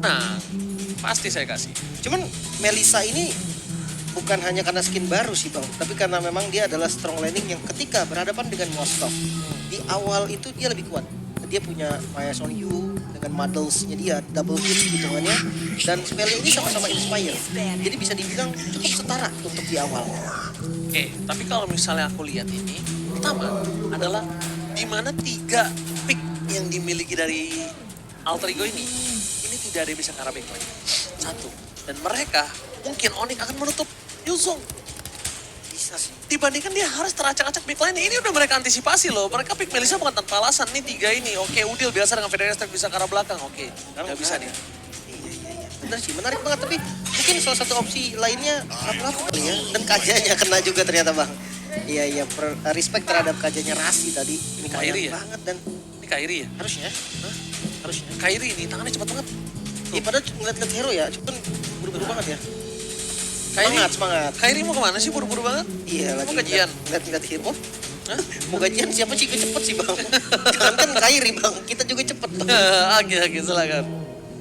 menang. Pasti saya kasih. Cuman Melissa ini bukan hanya karena skin baru sih Bang, tapi karena memang dia adalah strong landing yang ketika berhadapan dengan Moskov di awal itu dia lebih kuat. Dia punya Fires on You dengan modelsnya dia double hit hitungannya, dan spellnya ini sama-sama inspire. Jadi bisa dibilang cukup setara untuk di awal. Oke, tapi kalau misalnya aku lihat ini, pertama adalah di mana 3 pick yang dimiliki dari Alter Ego ini tidak ada yang bisa ke arah backline. 1. Dan mereka mungkin Onyx akan menutup Yuzong. Bisa sih. Dibandingkan dia harus teracak-acak backline. Ini udah mereka antisipasi loh. Mereka pick Melissa bukan tanpa alasan. Nih 3 ini. Oke, Udil biasa dengan Federa Stack bisa ke arah belakang. Oke, nggak bisa dia. Iya. Bener sih, menarik banget. Tapi mungkin salah satu opsi lainnya apa kali ya. Dan kajanya kena juga ternyata Bang. Iya, respect terhadap kajanya Rasi tadi. Ini Kairi ya? banget dan Ini Kairi ya? harusnya. Harusnya. Kairi ini tangannya cepat banget. Iya padahal ngeliat-ngeliat hero ya, cuman buru-buru banget ya. Kairi, Semangat. Kairi mau kemana sih buru-buru banget? Iya lagi mau gajian. Ngeliat hero. Hah? Mau gajian siapa sih cepet sih Bang? Jangan kan Kairi Bang, kita juga cepet Bang. Oke, silakan.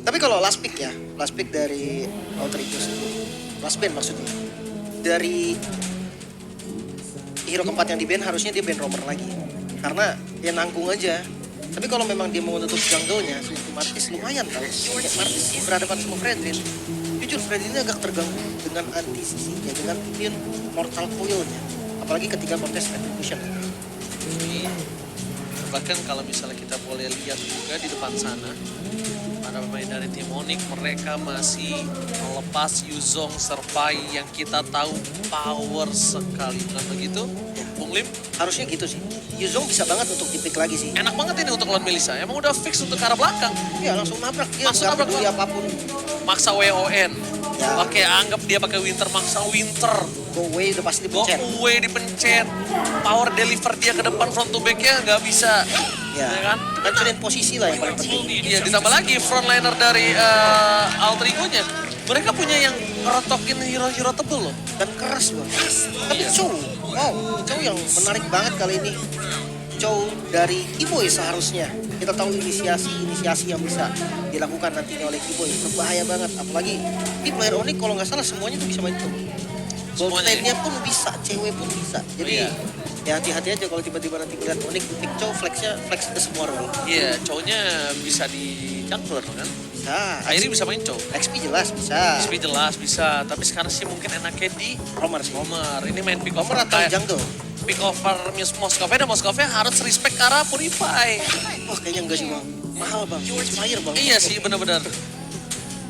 Tapi kalau last pick ya, last pick dari Alter Ego sendiri. Last band maksudnya. Dari hero keempat yang di band harusnya dia band roamer lagi. Karena dia nanggung aja. Tapi kalau memang dia mau nutup jungle-nya, Martis lumayan tau. Martis berhadapan sama Fredrin. Jujur Fredrin ini agak terganggu dengan anti-CC-nya, dengan immune mortal coil-nya. Apalagi ketika kontes retribution. Bahkan kalau misalnya kita boleh lihat juga di depan sana, para pemain dari tim Onyx mereka masih melepas Yuzong Serpai yang kita tahu power sekali. Bukan begitu? Bung Lim? Harusnya gitu sih. Yuzong bisa banget untuk di-pick lagi sih. Enak banget ini untuk lawan Melissa. Emang udah fix untuk ke arah belakang. Iya langsung nabrak. Dia Langsung nggak nabrak, peduli Bang. apapun. Maksa WON. Ya. Oke, anggap dia pakai Winter, maksa Winter. Go away udah pasti Go dipencet. away dipencet. Power deliver dia ke depan front to back-nya nggak bisa. Ya. kan? Hancurin posisi lah yang paling penting. Iya, ditambah lagi frontliner dari Alter Ego-nya. Mereka punya yang ngerotokin hero-hero tebel loh. Dan keras Bang. Tapi Iya. Chow, wow, Chow yang menarik banget kali ini. Chow dari Kiboy seharusnya. Kita tahu inisiasi yang bisa dilakukan nantinya oleh Kiboy. Berbahaya banget, apalagi di player Onyx kalau nggak salah semuanya tuh bisa main Chow. Gold Semuanya. nya pun bisa, cewek pun bisa. Jadi Iya. ya hati-hati aja kalau tiba-tiba nanti ngeliat Onyx pick Chow, flexnya flex ke semua role. Iya, cowoknya bisa di jungler kan. Bisa, Akhirnya bisa main cow. XP jelas bisa. XP jelas bisa, tapi sekarang sih mungkin enaknya di Romer sih. Homer. Ini main pick Romer over atau kayak jungle? pick over Moskova, dan Moskova harus respect ke arah Purify. Wah kayaknya enggak sih Bang. Mahal Bang, inspire Bang. Iya sih, benar-benar.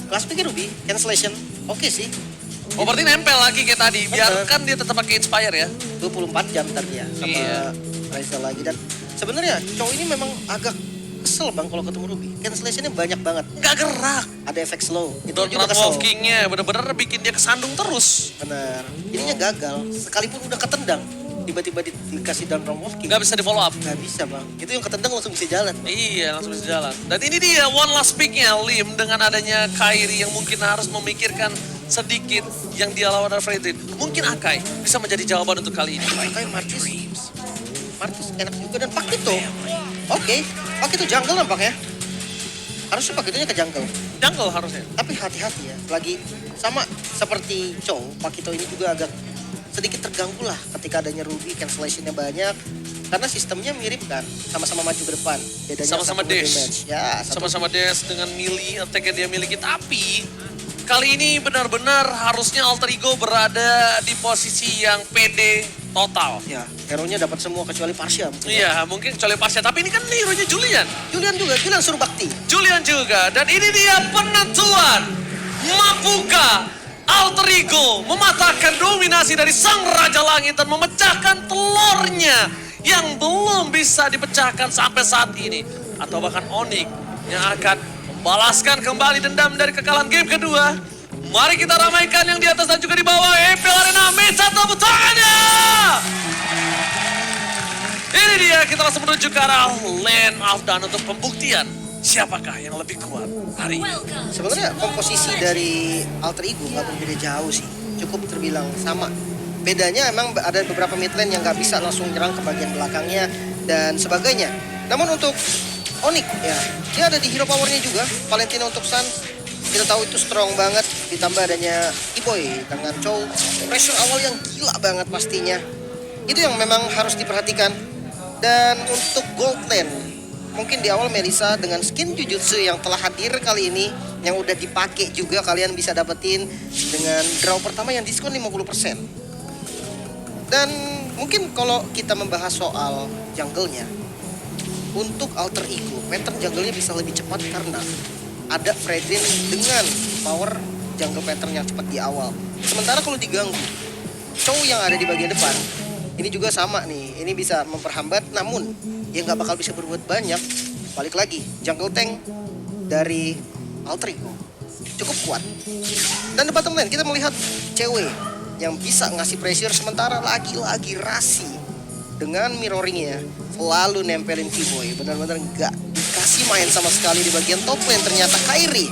Kelas pikir Ruby, cancellation, oke sih. Oh, berarti nempel lagi kayak tadi. Biarkan dia tetap pakai Inspire ya. 24 jam ntar dia sama Iya. Raisa lagi. Dan sebenarnya cowok ini memang agak kesel Bang kalau ketemu Ruby. Cancellationnya banyak banget. Nggak gerak. Ada efek slow, itu Don't juga run kesel. walking-nya bener-bener bikin dia kesandung terus. Bener, jadinya gagal. Sekalipun udah ketendang, tiba-tiba dikasih down round walking. Nggak bisa di follow up. Nggak bisa Bang, itu yang ketendang langsung bisa jalan. Iya, langsung bisa jalan. Dan ini dia one last pick-nya Lim dengan adanya Kairi yang mungkin harus memikirkan sedikit yang dia lawan dari Fredrin. Mungkin Akai bisa menjadi jawaban untuk kali ini. Kayak Martis enak juga dan Pakito. Oke, Pakito jungle nampaknya. Harusnya Pakitonya ke jungle. Jungle harusnya. Tapi hati-hati ya, lagi sama seperti Chow, Pakito ini juga agak sedikit terganggu lah ketika adanya Ruby, cancellationnya banyak. Karena sistemnya mirip kan, sama-sama maju ke depan. Bedanya Sama-sama satu dash. damage. Ya, satu Sama-sama dash dengan melee attack yang dia miliki. Tapi kali ini benar-benar harusnya Alter Ego berada di posisi yang pede total. ya, hero-nya dapat semua kecuali Parsha. Iya, mungkin kecuali Pasha. Tapi ini kan hero-nya Julian. Julian suruh bakti. Julian juga. Dan ini dia penentuan. Mampukah Alter Ego mematahkan dominasi dari Sang Raja Langit dan memecahkan telurnya yang belum bisa dipecahkan sampai saat ini? Atau bahkan Onyx yang akan membalaskan kembali dendam dari kekalahan game kedua? Mari kita ramaikan yang di atas dan juga di bawah. EPL Arena, minta tepuk tangannya! Ini dia, kita langsung menuju ke arah Land of Dawn untuk pembuktian siapakah yang lebih kuat hari ini. Sebenarnya komposisi dari Alter Ego nggak berbeda jauh sih, cukup terbilang sama. Bedanya emang ada beberapa mid lane yang nggak bisa langsung nyerang ke bagian belakangnya dan sebagainya. Namun untuk Onyx ya, dia ada di hero powernya juga. Valentina untuk Sun, kita tahu itu strong banget, ditambah adanya E-Boy dengan Chow, pressure awal yang gila banget pastinya. Itu yang memang harus diperhatikan. Dan untuk gold lane, mungkin di awal Melissa dengan skin Jujutsu yang telah hadir kali ini, yang udah dipakai juga, kalian bisa dapetin dengan draw pertama yang diskon 50%. Dan mungkin kalau kita membahas soal jungle-nya, untuk alter ego, pattern jungle-nya bisa lebih cepat karena ada Fredrin dengan power jungle pattern yang cepat di awal. Sementara kalau diganggu, Chow yang ada di bagian depan, ini juga sama nih, ini bisa memperhambat, namun ya nggak bakal bisa berbuat banyak. Balik lagi, jungle tank dari alter ego cukup kuat. Dan di bottom lane kita melihat cewek yang bisa ngasih pressure, sementara lagi-lagi Rasi dengan mirroringnya selalu nempelin T-Boy. Benar-benar nggak dikasih main sama sekali di bagian top lane. Ternyata Kairi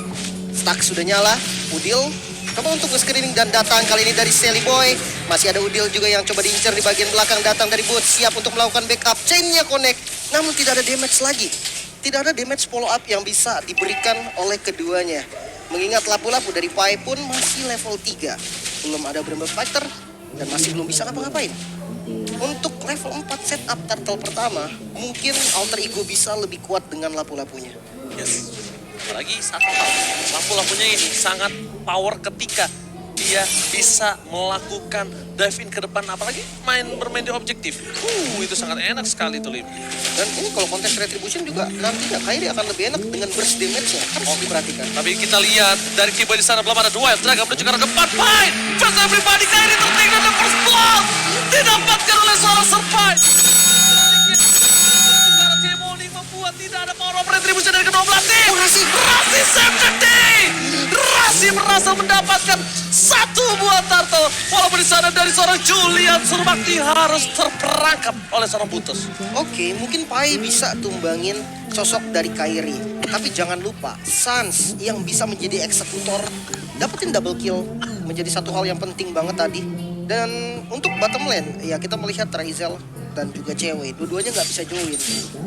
stack sudah nyala, Udil coba untuk nge-screening dan datang kali ini dari Sally Boy. Masih ada Udil juga yang coba diincar di bagian belakang, datang dari bot, siap untuk melakukan backup. Chainnya connect, namun tidak ada damage lagi. Tidak ada damage follow up yang bisa diberikan oleh keduanya. Mengingat lapu-lapu dari Pai pun masih level 3. Belum ada Bramble Fighter dan masih belum bisa ngapa-ngapain. Untuk level 4 setup turtle pertama, mungkin alter ego bisa lebih kuat dengan lapu-lapunya. Yes. Apalagi satu hal, lampu-lampunya ini sangat power ketika dia bisa melakukan dive in ke depan, apalagi bermain di objektif. Itu sangat enak sekali tuh, Lim. Dan ini kalau kontes retribution juga nantinya Kairi akan lebih enak dengan burst damage-nya. Harus diperhatikan. Tapi kita lihat dari Kiboy di sana belum ada Wild Dragon menuju ke arah depan. Fight! First everybody, Kairi tertinggal dan first blood didapatkan oleh seorang survive. Membuat tidak ada power of retribution dari kedua belah tim. Rasi save the day. Rasi berhasil mendapatkan satu buah turtle. Walaupun di sana dari seorang Julian Surbakti harus terperangkap oleh seorang Butus. Oke, mungkin Pai bisa tumbangin sosok dari Kairi. Tapi jangan lupa, Sans yang bisa menjadi eksekutor, dapetin double kill, menjadi satu hal yang penting banget tadi. Dan untuk bottom lane, ya kita melihat Raizel dan juga cewek, dua-duanya nggak bisa join.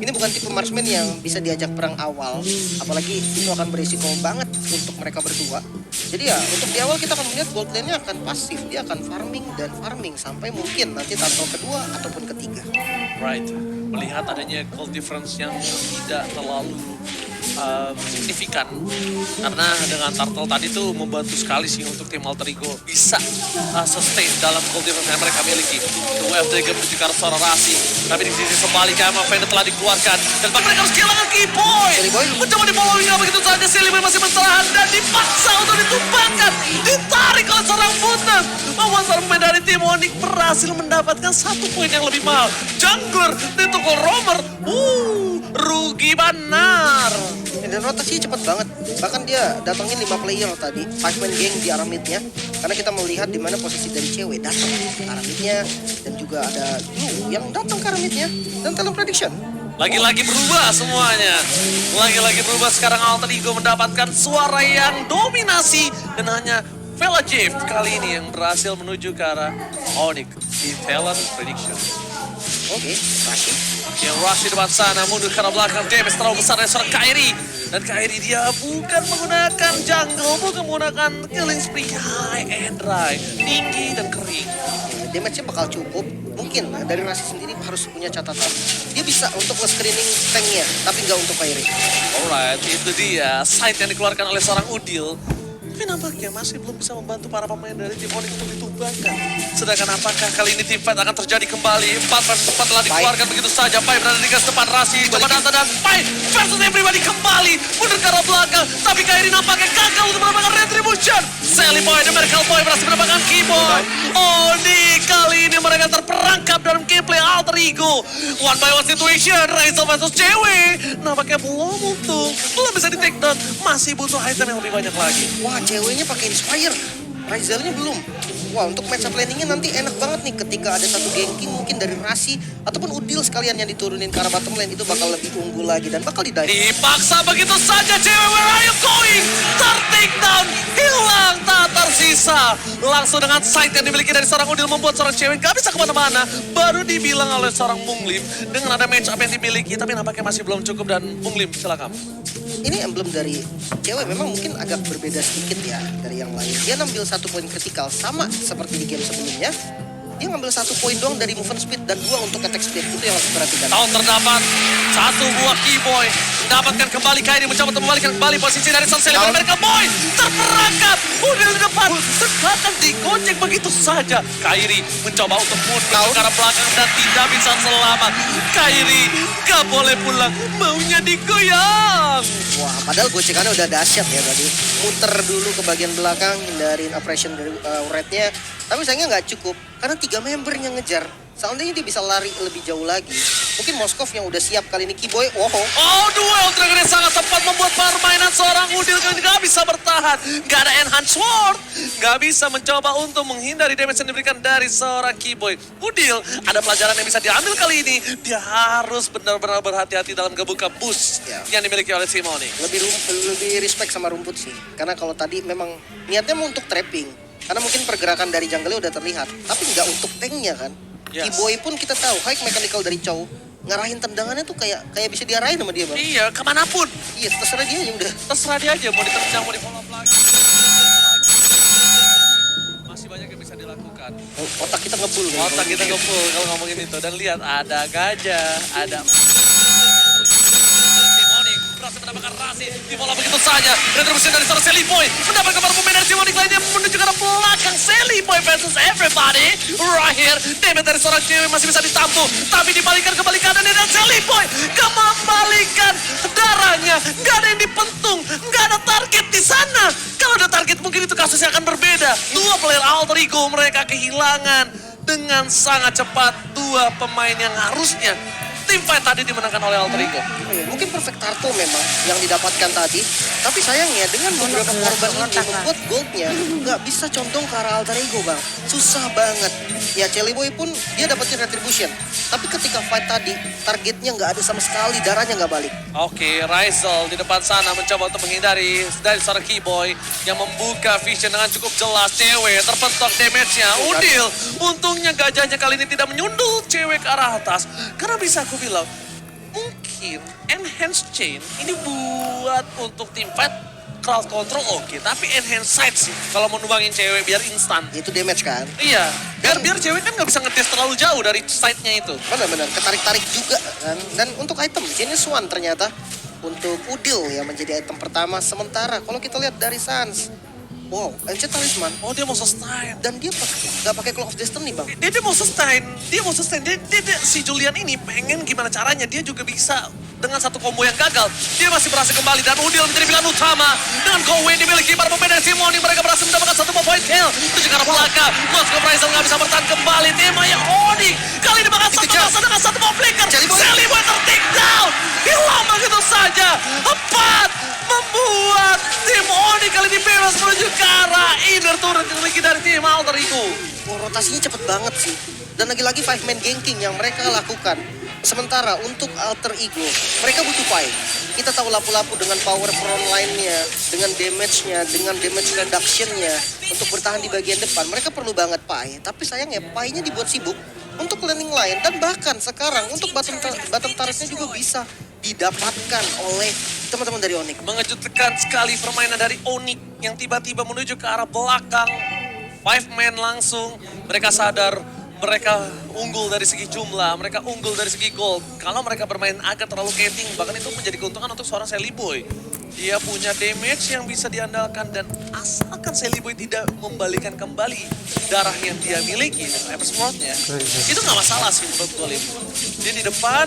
Ini bukan tipe marksman yang bisa diajak perang awal, apalagi itu akan berisiko banget untuk mereka berdua. Jadi ya, untuk di awal kita akan melihat gold lane-nya akan pasif, dia akan farming dan farming sampai mungkin nanti turtle kedua ataupun ketiga. Right, melihat adanya gold difference yang tidak terlalu signifikan, karena dengan turtle tadi tuh membantu sekali sih untuk tim alter ego bisa sustain dalam gold difference yang mereka miliki. WF Dragon menuju ke arah seorang Rasi, tapi di sisi sebaliknya Fender telah dikeluarkan dan mereka harus kehilangan Kiboy. Mencoba di-following begitu saja, Sally Boy masih bertahan dan dipaksa untuk ditumbangkan, ditarik oleh seorang Butus. Membuat seorang pemain dari tim Onyx berhasil mendapatkan 1 poin yang lebih mahal. Jungler ditukul Romer, rugi benar. Dan rotasinya cepat banget. Bahkan dia datangin 5 player tadi, 5-man gang di arah mid-nya. Karena kita melihat di mana posisi dari cewek datang ke arah mid-nya, dan juga ada Blue yang datang ke arah mid-nya, dan talent prediction. Lagi-lagi berubah semuanya. Lagi-lagi berubah, sekarang alter ego mendapatkan suara yang dominasi dan hanya Vela Jave kali ini yang berhasil menuju ke arah Onyx di talent prediction. Oke, Rashid. Yang Rashid depan sana mundur ke arah belakang, damage terlalu besar dari seorang Kairi. Dan Kairi dia bukan menggunakan jungle, bukan menggunakan killing spree, high and dry, tinggi dan kering. Damage-nya bakal cukup. Mungkin dari Rashid sendiri harus punya catatan. Dia bisa untuk nge-screening tanknya, tapi nggak untuk Kairi. Alright, itu dia sight yang dikeluarkan oleh seorang Udil. Tapi nampaknya masih belum bisa membantu para pemain dari tim Onyx untuk ditumbangkan. Sedangkan apakah kali ini tim fight akan terjadi kembali? 4 versus 4 telah dikeluarkan begitu saja. Pai berada di garis depan, Rasi coba datang dan Pai versus everybody kembali. Mundur ke arah belakang, tapi Kairi nampaknya gagal untuk mendapatkan retribution. Sally Boy dan Miracle Boy berhasil mendapatkan Kiboy. Kali ini mereka terperangkap dalam gameplay alter ego. One by one situation, Raizel versus cewek. Nampaknya belum untung, belum bisa di take down. Masih butuh item yang lebih banyak lagi. Wah, ceweknya pakai Inspire, Raizelnya belum. Wah, untuk match up landingnya nanti enak banget nih ketika ada satu ganking mungkin dari Rasi ataupun Udil sekalian yang diturunin ke arah bottom lane, itu bakal lebih unggul lagi dan bakal di-dive. Dipaksa begitu saja cewek, where are you going? Ter-take down, hilang tak tersisa. Mappuka. Langsung dengan sight yang dimiliki dari seorang Udil membuat seorang cewek gak bisa kemana-mana. Baru dibilang oleh seorang Munglim dengan ada match up yang dimiliki, tapi nampaknya masih belum cukup dan Munglim silakan. Ini emblem dari cewek memang mungkin agak berbeda sedikit ya dari yang lain. Dia ngambil 1 poin kritikal sama seperti di game sebelumnya. Dia ngambil 1 poin doang dari movement speed dan 2 untuk attack speed. Itu yang harus diperhatikan. Tahun terdapat 1 buah keyboy. Mendapatkan kembali Kairi mencoba untuk membalikan kembali posisi dari Sang Seli. Mereka boy terperangkap. Udah di depan. Sekarang digocek begitu saja. Kairi mencoba untuk mundur ke arah belakang dan tidak bisa selamat. Kairi gak boleh pulang. Maunya digoyang. Wah, padahal gocekannya udah dahsyat ya tadi. Muter dulu ke bagian belakang, hindarin oppression dari red-nya. Tapi sayangnya nggak cukup, karena 3 member yang ngejar. Seandainya dia bisa lari lebih jauh lagi. Mungkin Moskov yang udah siap kali ini Keyboy. Oh, duel Dragon yang sangat tepat membuat permainan seorang Udil gak bisa bertahan. Gak ada enhance sword. Gak bisa mencoba untuk menghindari damage yang diberikan dari seorang Keyboy. Udil, ada pelajaran yang bisa diambil kali ini. Dia harus benar-benar berhati-hati dalam ngebuka boost yang dimiliki oleh Simone. Lebih respect sama rumput sih. Karena kalau tadi memang niatnya mau untuk trapping. Karena mungkin pergerakan dari jungle udah terlihat. Tapi nggak untuk tanknya kan. Yes. Keyboy pun kita tahu high mechanical dari Chow. Ngarahin tendangannya tuh kayak bisa diarahin sama dia bang. Iya, kemanapun. Iya, terserah dia aja udah. Terserah dia aja, mau diterjang, mau di follow up lagi. Masih banyak yang bisa dilakukan. Otak kita ngebul kan. Otak kita ngebul kalau ngomongin itu. Dan lihat, ada gajah, ada... Simonic berhasil mendapatkan Rasi. Di bola begitu saja. Retribusi dari seorang Seliboy. Mendapatkan pemain dari Simonic lainnya menuju ke arah belakang. Seliboy versus everybody. Right here. Damage dari seorang cewek masih bisa ditampung. Tapi dibalikan kembali kanan dan Seliboy kembalikan darahnya. Gak ada yang dipentung. Gak ada target di sana. Kalau ada target mungkin itu kasusnya akan berbeda. 2 player alter ego mereka kehilangan dengan sangat cepat 2 pemain yang harusnya tim fight tadi dimenangkan oleh alter ego. Mungkin perfect turtle memang yang didapatkan tadi. Tapi sayangnya dengan beberapa korban ini membuat goldnya nggak bisa condong ke arah alter ego bang. Susah banget. Ya Celiboy pun dia dapetin retribution. Tapi ketika fight tadi targetnya nggak ada sama sekali, darahnya nggak balik. Oke, Rizal di depan sana mencoba untuk menghindari dari seorang Keyboy yang membuka vision dengan cukup jelas. Cewek terpentok damage-nya. Udil, untungnya gajahnya kali ini tidak menyundul cewek ke arah atas. Karena bisa aku bilang, mungkin enhance chain ini buat untuk tim fight crowd control oke, tapi enhance sight sih kalau mau numbangin cewek biar instan. Itu damage kan? Iya, biar cewek kan nggak bisa ngedes terlalu jauh dari side-nya itu. Benar-benar ketarik-tarik juga kan. Dan untuk item Genius One ternyata untuk Udil ya menjadi item pertama. Sementara kalau kita lihat dari Sans, wow, Ancient Talisman. Oh, dia mau sustain. Dan dia nggak pakai Clock of Destiny bang. Dia mau sustain. Si Julian ini pengen gimana caranya dia juga bisa dengan satu combo yang gagal. Dia masih berhasil kembali dan Udil menjadi pilihan utama. Dengan Go Win dimiliki para pemain dari Simoni, mereka berhasil mendapatkan 1 point kill. Tujuh ke arah belakang. Moskov Rizal nggak bisa bertahan kembali. Tim Maya Oni kali ini bakal satu masa dengan 1 ball flicker. Seliboy ter-take down. Hilang begitu saja. 4 membuat tim Oni kali ini bebas menuju ke arah inner turret yang dimiliki dari tim alter ego. Oh, rotasinya cepet banget sih. Dan lagi-lagi 5-man ganking yang mereka lakukan. Sementara untuk alter ego, mereka butuh fight. Kita tahu lapu-lapu dengan power front line-nya, dengan damage-nya, dengan damage reduction-nya. Untuk bertahan di bagian depan, mereka perlu banget Pai. Tapi sayangnya Pai-nya dibuat sibuk untuk landing line. Dan bahkan sekarang untuk bottom turret-nya juga bisa didapatkan oleh teman-teman dari Onyx. Mengejutkan sekali permainan dari Onyx yang tiba-tiba menuju ke arah belakang. 5 man langsung, mereka sadar mereka unggul dari segi jumlah, mereka unggul dari segi gold. Kalau mereka bermain agak terlalu keting, bahkan itu menjadi keuntungan untuk seorang Seliboy. Dia punya damage yang bisa diandalkan dan asalkan Seliboy tidak membalikan kembali darah yang dia miliki, Hyper Sword-nya, itu nggak masalah sih menurut gue. Dia di depan,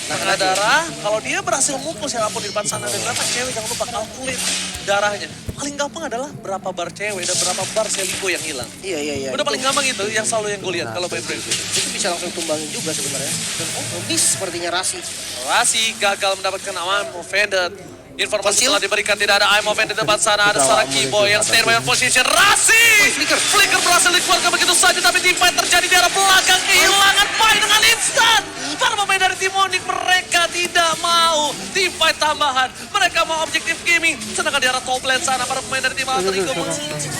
tengah darah, kalau dia berhasil mukul siapapun di depan sana dan berapa cewek, jangan lupa kalkulit darahnya. Paling gampang adalah berapa bar cewek dan berapa bar Seliboy yang hilang. Iya. Udah paling gampang itu, yang selalu yang gue lihat kalau main Brave. Itu bisa langsung tumbangin juga sebenarnya. Dan miss sepertinya Rasi. Rasi gagal mendapatkan aman, offended. Informasi Conceal. telah diberikan, tidak ada I'm Oven di depan sana. Ada seorang Keyboy yang stand by on position. Rasi! Flicker berhasil dikeluarkan begitu saja, tapi team fight terjadi di arah belakang. Kehilangan point dengan instan. Para pemain dari tim Onyx mereka tidak mau team fight tambahan. Mereka mau objektif gaming. Sedangkan di arah top lane sana, para pemain dari tim Alter Ego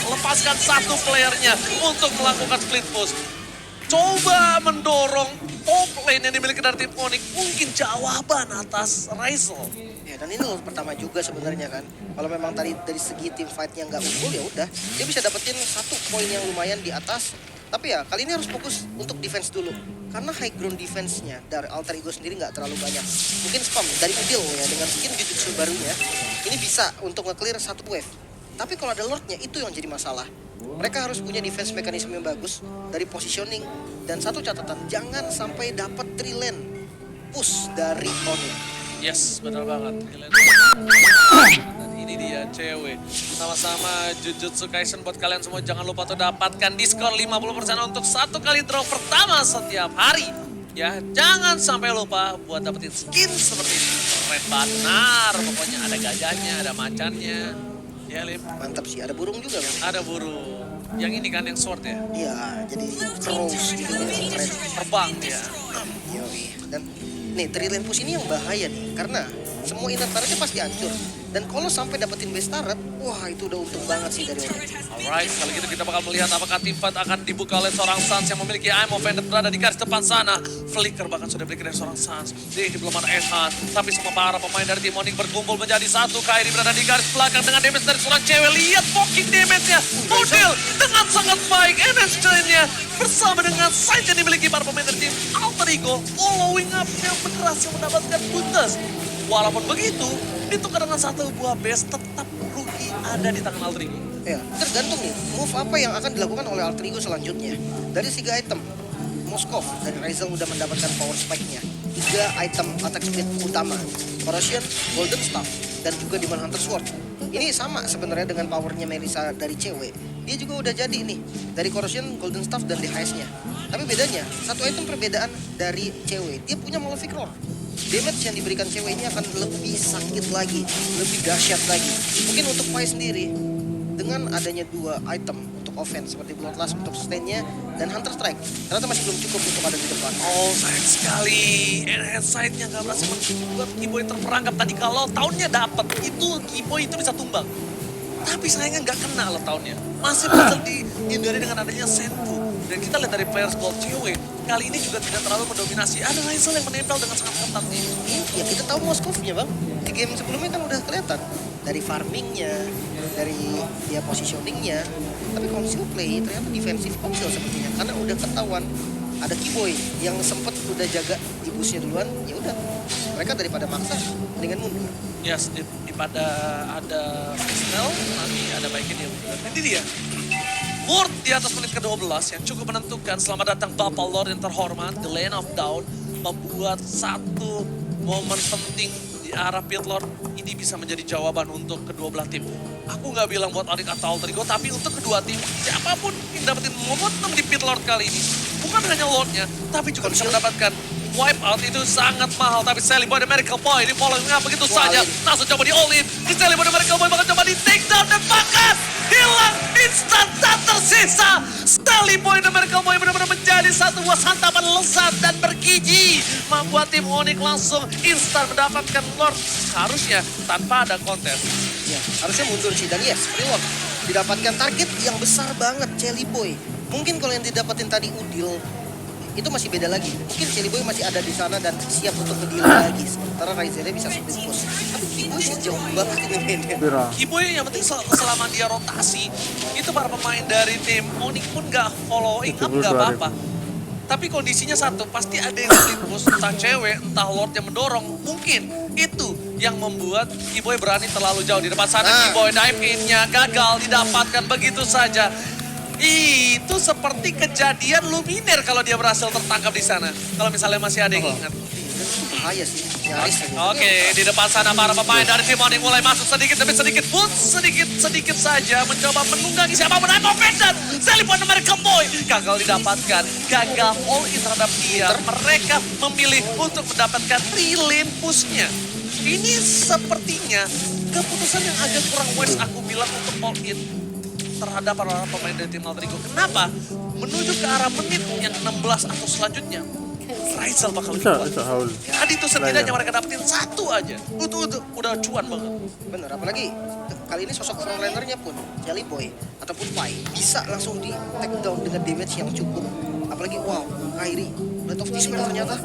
melepaskan satu playernya untuk melakukan split push. Coba mendorong top lane yang dimiliki dari tim Onyx. Mungkin jawaban atas Rizal. Ya, dan ini loh pertama juga sebenarnya kan. Kalau memang tadi dari segi tim fightnya nggak unggul ya udah, dia bisa dapetin 1 poin yang lumayan di atas. Tapi ya kali ini harus fokus untuk defense dulu. Karena high ground defense-nya dari Alter Ego sendiri nggak terlalu banyak. Mungkin spam dari Udil ya dengan skin Jujutsu barunya. Ini bisa untuk nge-clear 1 wave. Tapi kalau ada Lord-nya itu yang jadi masalah. Mereka harus punya defense mekanisme yang bagus dari positioning. Dan satu catatan, jangan sampai dapat 3 lane push dari Onyx. Yes, benar banget. Dan ini dia cewek. Sama-sama Jujutsu Kaisen buat kalian semua. Jangan lupa tuh dapatkan diskon 50% untuk 1 kali draw pertama setiap hari. Ya, jangan sampai lupa buat dapetin skin seperti ini. Keren benar, pokoknya ada gajahnya, ada macannya. Ya, Lim. Mantap sih, ada burung juga kan? Ada burung. Yang ini kan yang sword ya. Iya, jadi crows gitu ya, keren. Terbang dia. Yoi. Dan nih, 3 lane push ini yang bahaya nih, karena semua inner turretnya pasti hancur. Dan kalau sampai dapetin base turret, wah itu udah untung banget sih dari Onyx. Alright, kalau gitu kita bakal melihat apakah tim fight akan dibuka oleh seorang Sans yang memiliki I'm Offended berada di garis depan sana. Flicker bahkan sudah berikan dari seorang Sans. Di belum ada Eshan, tapi semua para pemain dari tim Onyx berkumpul menjadi satu. Kairi berada di garis belakang dengan damage dari seorang cewek. Lihat poking damage-nya. Model dengan sangat baik. NS-nya bersama dengan size yang dimiliki para pemain dari tim Alter Ego. Following up-nya berhasil mendapatkan buntes. Walaupun begitu, ditukar dengan 1 buah base tetap rugi ada di tangan Alter Ego. Ya, tergantung nih, move apa yang akan dilakukan oleh Alter Ego selanjutnya. Dari 3 item, Moskov dari Rizal udah mendapatkan power spike-nya. 3 item attack speed utama, Corrosion, Golden Staff, dan juga Demon Hunter Sword. Ini sama sebenarnya dengan powernya Melissa dari cewek. Dia juga udah jadi nih, dari Corrosion, Golden Staff, dan DHS-nya. Tapi bedanya, 1 item perbedaan dari cewek, dia punya Malefic Roar. Damage yang diberikan cewek ini akan lebih sakit lagi, lebih dahsyat lagi. Mungkin untuk Pai sendiri, dengan adanya 2 item untuk offense seperti Bloodlust untuk sustain-nya dan Hunter Strike, ternyata masih belum cukup untuk ada di depan. Oh, sayang sekali. Enhance side-nya nggak berhasil membuat Keyboy terperangkap tadi. Kalau tahunnya dapat, itu Keyboy itu bisa tumbang. Tapi sayangnya nggak kena loh tahunnya. Masih berhasil dihindari dengan adanya Senpu. Dan kita lihat dari players Gold Cewek, kali ini juga tidak terlalu mendominasi. Ada Rizal yang menempel dengan sangat ketat nih. Ya kita tahu Moskovnya bang, di game sebelumnya kan udah kelihatan. Dari farmingnya, dari dia positioningnya. Tapi conceal play ternyata defensif conceal sepertinya. Karena udah ketahuan ada Keyboy yang sempet udah jaga di busnya duluan. Ya udah, mereka daripada maksa, mendingan mundur. Yes, daripada ada Snell, nanti ada baiknya dia. Ini dia. Ward di atas menit ke-12 yang cukup menentukan. Selamat datang Bapak Lord yang terhormat. The Lane of Dawn membuat satu momen penting di arah Pit Lord. Ini bisa menjadi jawaban untuk kedua belah tim. Aku nggak bilang buat Onyx atau Alter Ego, tapi untuk kedua tim, siapapun yang dapetin momentum di Pit Lord kali ini, bukan hanya Lordnya, tapi juga bisa mendapatkan wipe out itu sangat mahal. Tapi Sally Boy the Miracle Boy ini following up begitu saja. Langsung coba di all in. Di Sally Boy the Miracle Boy bahkan coba di take down dan bahkan hilang instan tak tersisa. Sally Boy the Miracle Boy benar-benar menjadi satu buah santapan lezat dan bergizi. Membuat tim Onyx langsung instan mendapatkan Lord. Harusnya tanpa ada kontes. Ya, harusnya mundur sih. Dan yes, Freelord didapatkan target yang besar banget, Sally Boy. Mungkin kalau yang didapatin tadi Udil, itu masih beda lagi. Mungkin Sally Boy masih ada di sana dan siap untuk ngedeal lagi. Sementara Rizalnya bisa split push. Tapi Keyboy sih jauh banget ini mainnya. Keyboy yang penting selama dia rotasi, itu para pemain dari tim Onyx pun nggak following up, nggak apa-apa. Tapi kondisinya satu, pasti ada yang split push, entah cewek, entah Lord yang mendorong. Mungkin itu yang membuat Keyboy berani terlalu jauh di depan sana. Keyboy dive in-nya gagal didapatkan begitu saja. Itu seperti kejadian Luminaire kalau dia berhasil tertangkap di sana. Kalau misalnya masih ada yang ingat. Bahaya sih, nyaris. Oke, di depan sana para pemain dari tim Onyx mulai masuk sedikit demi sedikit. Sedikit saja mencoba menunggangi siapapun. I'm offended. Sally Boy the Miracle Boy gagal didapatkan. Gagal all in terhadap dia. Mereka memilih untuk mendapatkan 3 lane push-nya. Ini sepertinya keputusan yang agak kurang wise aku bilang untuk all in terhadap para pemain dari tim Alter Ego. Kenapa? Menuju ke arah menit yang 16 atau selanjutnya, Raisel bakal lebih kuat. Bisa haul. Tadi itu setidaknya mereka dapetin satu aja. Itu udah cuan banget. Bener, apalagi kali ini sosok frontlinernya pun Jelly Boy ataupun Pai bisa langsung di take down dengan damage yang cukup. Apalagi wow, Kairi, Blade of Despair ternyata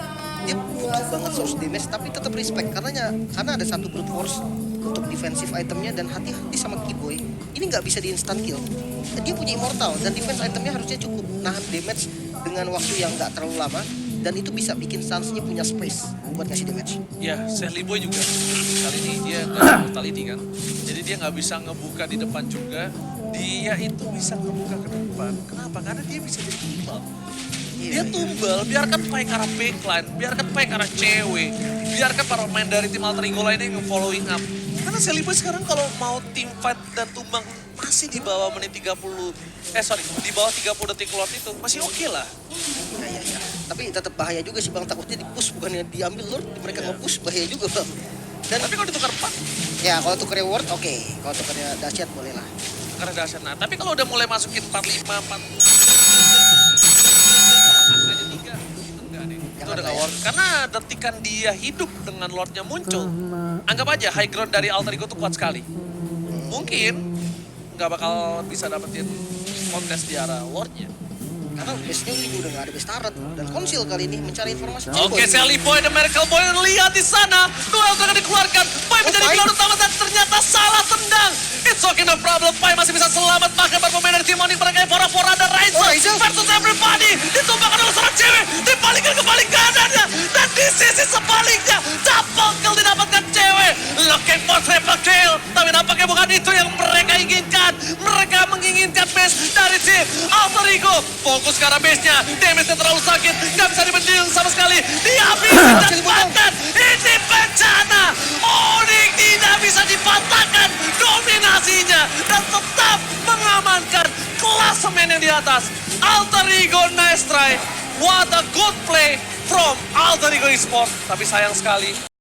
dia butuh banget source damage tapi tetap respect karena ada satu brute force untuk defensive itemnya dan hati-hati sama Keyboy. Ini nggak bisa di instant kill. Dia punya immortal dan defense itemnya harusnya cukup nahan damage dengan waktu yang nggak terlalu lama dan itu bisa bikin Sans-nya punya space buat ngasih damage. Ya, Sally Boy juga. Kali ini dia nggak mortality kan. Jadi dia nggak bisa ngebuka di depan juga. Dia itu bisa ngebuka ke depan. Kenapa? Karena dia bisa jadi tumbal. Dia tumbal, biarkan Pai ke arah backline, biarkan Pai ke arah cewek, biarkan para pemain dari tim Alter Ego lainnya yang following up. Karena Sally Boy sekarang kalau mau team fight dan tumbang masih di bawah menit 30, di bawah 30 detik Lord itu masih oke lah. Ya. Tapi tetap bahaya juga sih Bang, takutnya di-push bukannya diambil Lord, mereka nge-push bahaya juga Bang. Dan Tapi kalau ditukar 4, ya kalau tukar reward oke, kalau tukarnya dahsyat boleh lah. karena dahsyat. Nah, tapi kalau udah mulai masukin 45, 4 angkanya 3, itu enggak deh. Itu udah gak worth. Karena detikan dia hidup dengan Lordnya muncul, anggap aja high ground dari Alter Ego tuh kuat sekali. Mungkin nggak bakal bisa dapetin kontes di arah Lordnya. Karena base-nya juga udah gak ada base turret dan konsil kali ini mencari informasi. Oke, Sally Boy dan Miracle Boy lihat di sana. Duel akan dikeluarkan. Pai menjadi Pai. gelar utama dan ternyata salah tendang. It's okay, no problem. Pai masih bisa selamat. Bahkan para pemain dari tim Onyx mereka Fora dan Raisel Raisel. versus everybody. Ditumpahkan oleh seorang cewek. Dipalingkan ke paling kanannya. Dan di sisi sebaliknya, double kill didapatkan cewek. Looking for triple kill. Tapi nampaknya bukan itu yang mereka inginkan. Mereka menginginkan base dari tim Alter Ego. Fokus ke arah base-nya. Damage-nya terlalu sakit. Nggak bisa dibendung sama sekali. Dihabiskan dan patah. Ini bencana. Onyx tidak bisa dipatahkan dominasinya. Dan tetap mengamankan klasemen yang di atas. Alter Ego nice try. What a good play from Alter Ego Esports. Tapi sayang sekali